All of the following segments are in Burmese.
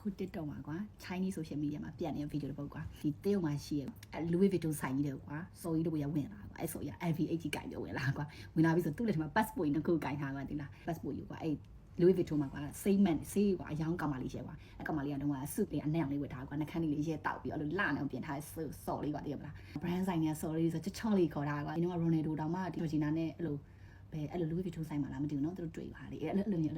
ခု TikTok မှာကွာ Chinese social media မှာပြတ်နေတဲ့ video တစ်ပုဒ်ကွာဒီတရုတ်မှာရှိရ Louis Vuitton ဆိုင်ကြီးတယ်ကွာစော်ကြီးတို့ကဝင်လာကွာအဲ့စော်ကြီး LVMH ကြီးကင်ပြီးဝင်လာကွာဝင်လာပြီးဆိုသူ့လက်ထဲမှာ passport နှစ်ခုကင်ထားကွာဒီလား passport ယူကွာအဲ့ Louis Vuitton မှာကွာစိတ်မှန်စေးကွာအယောင်ကောင်မလေးရှယ်ကွာအဲ့ကောင်မလေးကတော့ဆုလေးအနက်အောင်လေးဝတ်ထားကွာနှခမ်းလေးရဲတောက်ပြီးအဲ့လိုလှနေအောင်ပြင်ထားစော်လေးကွာတကယ်မလား brand ဆိုင်နဲ့စော်လေးဆိုချောလေးခေါ်ထားကွာဒီတော့ Ronaldo တောင်မှဒီ Georgina နဲ့အဲ့လိုအဲ့လို Louis Vuitton ဆိုင်မှာလားမသိဘူးเนาะသူတို့တွေ့ပါလေအဲ့လိုမျိုး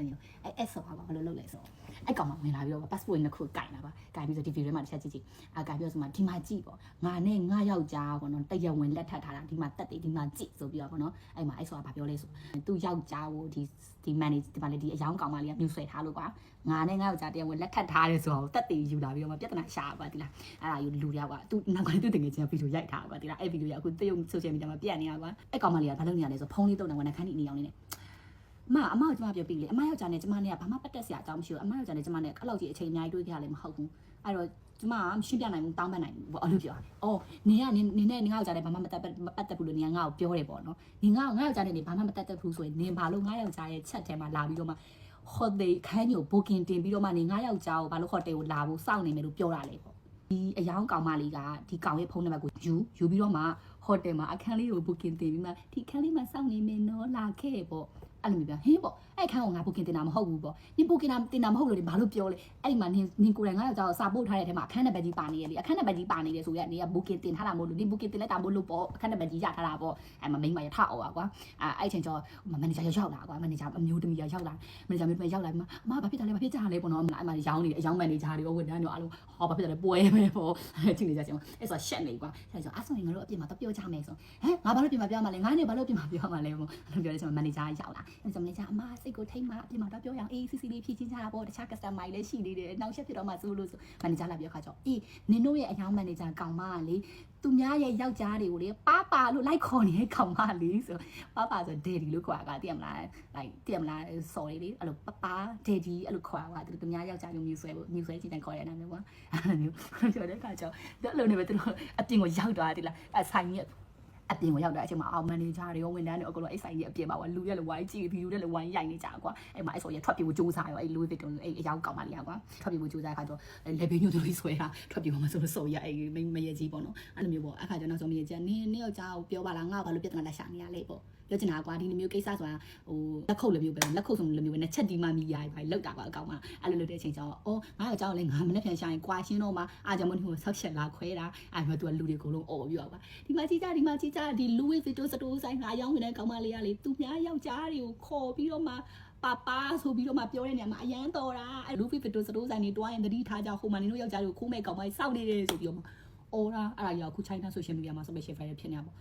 အဲ့ဆော်ပါဘာလို့လုပ်လဲဆိုအဲ့ကောင်မဝင်လာပြီးတော့ passport နှစ်ခုကင်လာပါကင်ပြီးဆိုဒီ video ထဲမှာတစ်ချက်ကြည့်ကင်ပြီးဆိုမှဒီမှာကြည့်ပေါ့ငါနဲ့ငါယောက်ျားပေါ့နော်တရားဝင်လက်ထပ်ထားတာဒီမှာတက်တယ်ဒီမှာကြည့်ဆိုပြီးတော့ပေါ့နော်အဲ့မှာအဲ့ဆော်ကဘာပြောလဲဆိုသူယောက်ျားကိုဒီ manager ဒီမှာလေဒီအယောင်ကောင်မလေးကမြူဆွဲထားလို့ကွာငါနဲ့ငါယောက်ျားတရားဝင်လက်ထပ်ထားတယ်ဆိုတော့တက်တယ်ယူလာပြီးတော့မှပြဿနာရှာပါဒီလားအဲ့ဒါယူလူတယောက်ကသူနောက်ကသူတကယ်ချင်းဗီဒီယိုရိုက်ထားကွာဒီလားအဲ့ဗီဒီယိုရအခုတရုတ် social media မှာပြတ်နေတာကွာအဲ့ကောင်မလေးကဘာလုပ်နေရလဲဆိုဖုန်းလေးတုံးနေဝင်ခန်းဒီနေအောင်လေးနဲ့အမကကျွန်မပြောပြလေအမယောက်ျားနဲ့ကျွန်မနဲ့ကဘာမှပတ်သက်စရာအကြောင်းမရှိဘူးအမယောက်ျားနဲ့ကျွန်မနဲ့အဲ့လောက်ကြီးအချိန်အများကြီးတွေ့ကြရလဲမဟုတ်ဘူးအဲ့တော့ကျွန်မရှင်းပြနိုင်ဘူးတောင်းပန်နိုင်ဘူးပေါ့အဲ့လိုပြောအော်နင်နဲ့ငါယောက်ျားနဲ့ဘာမှမပတ်သက်ဘူးလို့နင်ကငါ့ကိုပြောတယ်ပေါ့နော်နင်ငါယောက်ျားနဲ့ဘာမှမပတ်သက်ဘူးဆိုရင်နင်ဘာလို့ငါယောက်ျားရဲ့ချက်ထဲမှာလာပြီးတော့မှဟိုတယ်ခန်းညို booking တင်ပြီးတော့မှနင်ငါယောက်ျားကိုဘာလို့ဟိုတယ်ကိုလာဖို့စောင့်နေမယ်လို့ပြောတာလေပေါ့ဒီအယောင်ကောင်မလေးကဒီကောင်ရဲ့ဖုန်းနံပါတ်ကိုယူပြီးတော့မှဟိုတယ်မှာအခန်းလေးကို booking တင်ပြီးမှဒီခန်းလေးမှာစောင့်နေမယ်နော်လာခဲ့ပေါ့အဲ့လိုမျိုးပြောဟင်းပေါ့အဲ့ခန်းကိုငါ booking တင်တာမဟုတ်ဘူးပေါ့နင် booking တင်တာမဟုတ်လို့ဒီဘာလို့ပြောလဲအဲ့ဒီမှာနင်ကိုယ်တိုင်ငါယောက်ျားကိုစာပို့ထားတဲ့အထဲမှာအခန်းနံပါတ်ကြီးပါနေရလေအခန်းနံပါတ်ကြီးပါနေတယ်ဆိုရက်နေက booking တင်ထားတာမဟုတ်လို့နင် booking တင်လိုက်တာမဟုတ်လို့ပေါ့အခန်းနံပါတ်ကြီးရထားတာပေါ့အဲ့မှာမိန်းမရထအောင်ပါကွာအဲ့ချိန်ကျော်မန်နေဂျာရောက်လာကွာမန်နေဂျာအမျိုးသမီးရောက်လာမန်နေဂျာမျိုးရောက်လာပြီးအမဘာဖြစ်တာလဲဘာဖြစ်ကြလဲပေါ့နော်အဲ့မှာရောင်းနေတယ်အယောင်မန်နေဂျာတွေရောဝန်ထမ်းတွေအားလုံးဟောဘာဖြစ်တာလဲပွဲပဲပေါ့ကြည့်နေကြချင်းအဲ့ဆိုရှက်နေကွာအဲ့ဆိုအဲ့ဆိုရင်ငါတို့အပြင်မှာတော့ပြောကြမယ်ဆိုဟမ်ငါဘာလို့ပြင်မှာပြောမှာလဲငါနဲ့ဘာလို့ပြင်မှာပြောမှာလဲပေါ့အဲ့လိုပြောတဲ့ချိန်မှာမန်နေဂျာရောက်လာအဲ့ဆိုမန်နေဂျာအမစိတ်ကိုထိတ်မှအပြင်မှာတော့ပြောရအောင်အေးစီလေးဖြည့်ချင်းကြတာပေါ့တခြား customer တွေလည်းရှိသေးတယ်နောက်ဆက်ဖြစ်တော့မှစိုးလို့ဆိုမန်နေဂျာလာပြောခါကြောအေးနင်တို့ရဲ့အယောင်မန်နေဂျာကောင်မကလေသူများရဲ့ယောက်ျားတွေကိုလေပါလို့လိုက်ခေါ်နေတဲ့ကောင်မလေးဆိုပါဆို daddy လို့ခေါ်တာသိရမလားlike သိရမလား sorry လေအဲ့လိုပါ daddy အဲ့လိုခေါ်တာကသူများယောက်ျားမျိုးမြူဆွဲချင်းတန်ခေါ်ရတဲ့နာမည်ကွာအဲ့လိုမျိုးပြောတဲ့ခါကြောအဲ့လိုနေပဲသူတို့အပြင်ကိုရောက်သွားတယ်လားအဲ့ဆိုင်ကြီးအပြင်ကိုရောက်တဲ့အချိန်မှာမန်နေဂျာတွေရောဝန်ထမ်းတွေအကုန်လုံးအဲ့ဆိုင်ကြီးအပြင်မှာလူရက်လည်းဝိုင်းကြည့်ဗီဒီယိုလည်းဝိုင်းရိုက်နေကြကွာအဲ့မှာအဲ့ဆိုရထွက်ပြေကိုစူးစားရောအဲ့ Louis Vuitton အဲ့အယောင်ကောင်မလေးကွာထွက်ပြေကိုစူးစားခါကျတော့လေဘေးညိုတို့လေးဆွဲတာထွက်ပြေမှာဆိုလို့ဆိုရအဲ့မရကြီးပေါ့နော်အဲ့လိုမျိုးပေါ့အခါကျတော့နောက်ဆုံးမရကြီးနင်းယောက်ျားကိုပြောပါလားငါ့ကိုဘာလို့ပြဿနာလက်ရှာနေရလဲပေါ့ပြောချင်တာကွာဒီလိုမျိုးကိစ္စဆိုတာဟိုလက်ခုပ်လိုမျိုးပဲလက်ခုပ်ဆိုလိုမျိုးပဲနဲ့ချက်ဒီမှမိရပါလောက်တာကွာအကောင်မအဲ့လိုလုပ်တဲ့အချိန်ကျတော့အော်ငါယောက်ျားကိုလည်းငါမနဲ့ပြန်ရှာရင်ကွာရှင်းတော့မှအားကြောင့်မလို့ဆောက်ချက်လာခွဲတာအဲ့မှာသူကလူတွေအကုန်လုံးအော်ပြီးတော့ကွာဒီမှာကြီးကြဒီ Louis Vuitton စတိုးဆိုင်ငါရောင်းနေတဲ့ကောင်မလေးကလေသူများယောက်ျားတွေကိုခေါ်ပြီးတော့မှပါဆိုပြီးတော့မှပြောတဲ့နေရာမှာအရန်တော်တာအဲ့ Louis Vuitton စတိုးဆိုင်နေတွားရင်တတိထားကြဟိုမှာနေတို့ယောက်ျားတွေကိုခိုးမဲ့ကောင်မလေးစောက်နေတယ်ဆိုပြီးတော့မှအော်တာအဲ့ဒါကြီးအခု China social media မှာ special file ဖြစ်နေတာပေါ့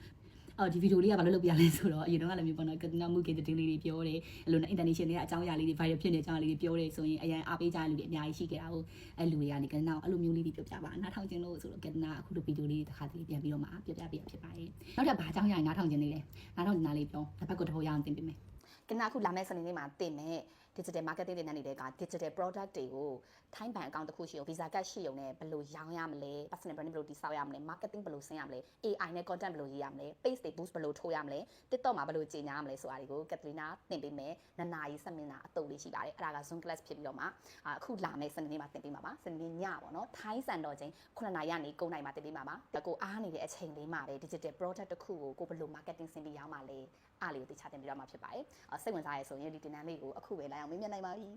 ဒီဗီဒီယိုလေးကဘာလို့လုပ်ပြရလဲဆိုတော့အရင်တော့လည်းမျိုးပေါ့နော်ကတနာမှုကေတင်းလေးတွေပြောတယ်အဲ့လိုနဲ့ international တွေကအကြောင်းအရာလေးတွေ viral ဖြစ်နေတဲ့အကြောင်းအရာလေးတွေပြောတယ်ဆိုရင်အရင်အားပေးကြတဲ့လူတွေအများကြီးရှိခဲ့တာဟုတ်အဲ့လူတွေကနေကတနာအဲ့လိုမျိုးလေးတွေပြောပြပါနားထောင်ခြင်းလို့ဆိုတော့ကတနာအခုလိုဗီဒီယိုလေးတစ်ခါတည်းပြန်ပြီးတော့မှပြောပြပေးဖြစ်ပါတယ်နောက်ထပ်ဘာအကြောင်းအရာနားထောင်ခြင်းလေးလဲနားထောင်ခြင်းလေးပြောတစ်ဖက်ကိုတစ်ဖက်ရအောင်တင်ပေးမယ်ကတနာအခုလာမယ့်စနေနေ့မှာတင်မယ် digital marketing တွေနဲ့နေတဲ့က digital product တွေကိုထိုင်းဘဏ်အကောင့်တစ်ခုရှိအောင် visa card ရှိအောင်နဲ့ဘယ်လိုရောင်းရမလဲ personal brand ဘယ်လိုတည်ဆောက်ရမလဲ marketing ဘယ်လိုဆင်းရမလဲ AI နဲ့ content ဘယ်လိုရေးရမလဲ page တွေ boost ဘယ်လိုထိုးရမလဲ TikTok မှာဘယ်လိုကြေညာရမလဲဆိုတာတွေကိုကက်ထရီနာသင်ပေးမယ်နှစ်နာရီဆက်မင်းတာအတုပ်လေးရှိပါတယ်အဲ့ဒါက Zoom class ဖြစ်ပြီးတော့မှအခုလာမယ့်စနေနေ့မှာသင်ပေးမှာပါစနေနေ့ညပေါ့နော်ထိုင်းစံတော်ချိန်9နာရီကနေ9နာရီမှာသင်ပေးမှာပါကိုအားနေတဲ့အချိန်လေးမှာပဲ digital product တစ်ခုကိုဘယ်လို marketing ဆင်းပြီးရောင်းမှာလဲအားလေးကိုသိချတင်ပြီးတော့မှဖြစ်ပါတယ်စိတ်ဝင်စားရဆိုရင်ဒီတင်နန်းလေးကိုအခုပဲလိုက်အောင်မေးမြန်းနိုင်ပါပြီ